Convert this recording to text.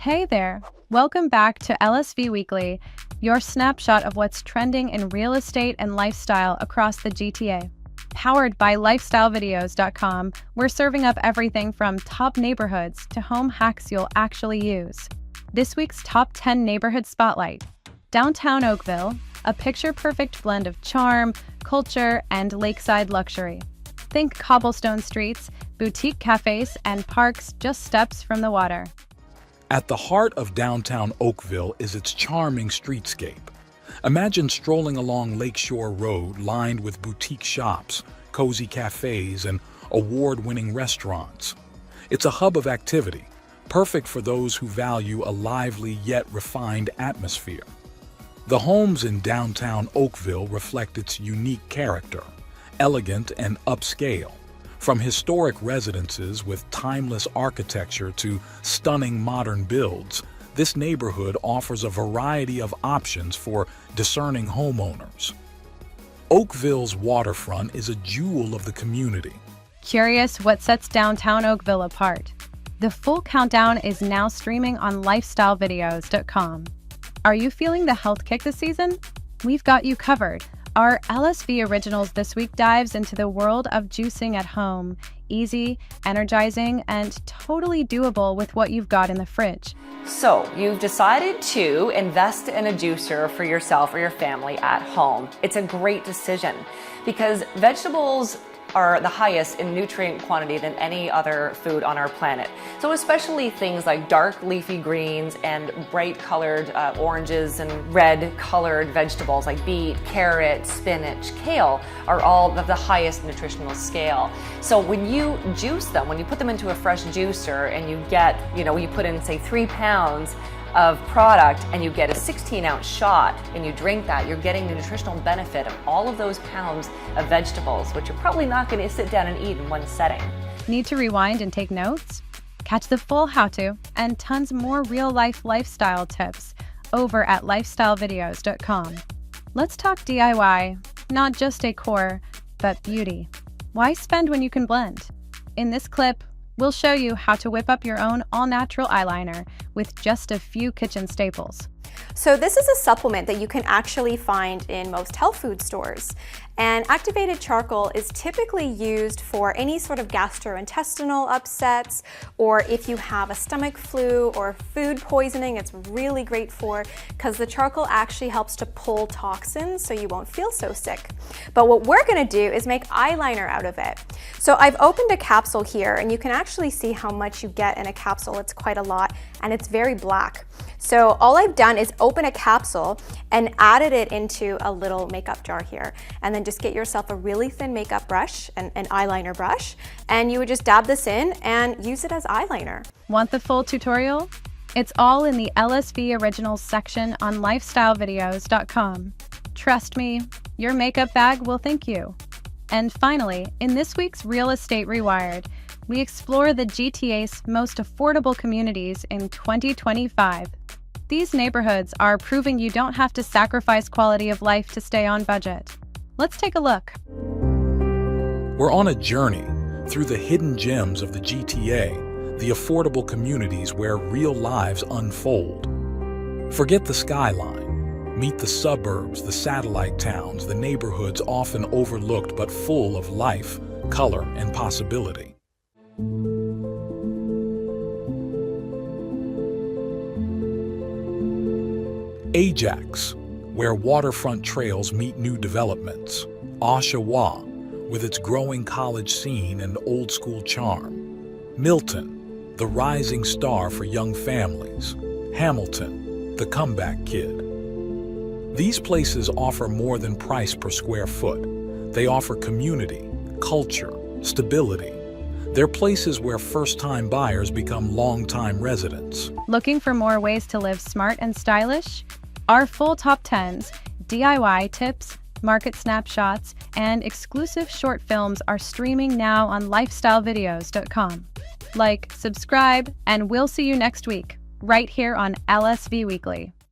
Hey there! Welcome back to LSV Weekly, your snapshot of what's trending in real estate and lifestyle across the GTA. Powered by lifestylevideos.com, we're serving up everything from top neighborhoods to home hacks you'll actually use. This week's Top 10 Neighborhood Spotlight. Downtown Oakville, a picture-perfect blend of charm, culture, and lakeside luxury. Think cobblestone streets, boutique cafes, and parks just steps from the water. At the heart of downtown Oakville is its charming streetscape. Imagine strolling along Lakeshore Road lined with boutique shops, cozy cafes, and award-winning restaurants. It's a hub of activity, perfect for those who value a lively yet refined atmosphere. The homes in downtown Oakville reflect its unique character, elegant and upscale. From historic residences with timeless architecture to stunning modern builds, this neighborhood offers a variety of options for discerning homeowners. Oakville's waterfront is a jewel of the community. Curious what sets downtown Oakville apart? The full countdown is now streaming on lifestylevideos.com. Are you feeling the health kick this season? We've got you covered. Our LSV Originals this week dives into the world of juicing at home, easy, energizing, and totally doable with what you've got in the fridge. So you've decided to invest in a juicer for yourself or your family at home. It's a great decision because vegetables are the highest in nutrient quantity than any other food on our planet. So especially things like dark leafy greens and bright colored oranges and red colored vegetables like beet, carrot, spinach, kale are all of the highest nutritional scale. So when you juice them, when you put them into a fresh juicer and you get, you put in say 3 pounds of product and you get a 16-ounce shot and you drink that, you're getting the nutritional benefit of all of those pounds of vegetables, which you're probably not going to sit down and eat in one setting. Need to rewind and take notes? Catch the full how-to and tons more real-life lifestyle tips over at lifestylevideos.com. Let's talk DIY, not just decor, but beauty. Why spend when you can blend? In this clip, we'll show you how to whip up your own all-natural eyeliner with just a few kitchen staples. So this is a supplement that you can actually find in most health food stores. And activated charcoal is typically used for any sort of gastrointestinal upsets, or if you have a stomach flu or food poisoning, it's really great for, because the charcoal actually helps to pull toxins so you won't feel so sick. But what we're gonna do is make eyeliner out of it. So I've opened a capsule here and you can actually see how much you get in a capsule. It's quite a lot and it's very black. So all I've done is open a capsule and added it into a little makeup jar here. And then just get yourself a really thin makeup brush, an eyeliner brush, and you would just dab this in and use it as eyeliner. Want the full tutorial? It's all in the LSV Originals section on lifestylevideos.com. Trust me, your makeup bag will thank you. And finally, in this week's Real Estate Rewired, we explore the GTA's most affordable communities in 2025. These neighborhoods are proving you don't have to sacrifice quality of life to stay on budget. Let's take a look. We're on a journey through the hidden gems of the GTA, the affordable communities where real lives unfold. Forget the skyline. Meet the suburbs, the satellite towns, the neighborhoods often overlooked but full of life, color, and possibility. Ajax, where waterfront trails meet new developments. Oshawa, with its growing college scene and old-school charm. Milton, the rising star for young families. Hamilton, the comeback kid. These places offer more than price per square foot. They offer community, culture, stability. They're places where first-time buyers become long-time residents. Looking for more ways to live smart and stylish? Our full top 10s, DIY tips, market snapshots, and exclusive short films are streaming now on lifestylevideos.com. Like, subscribe, and we'll see you next week, right here on LSV Weekly.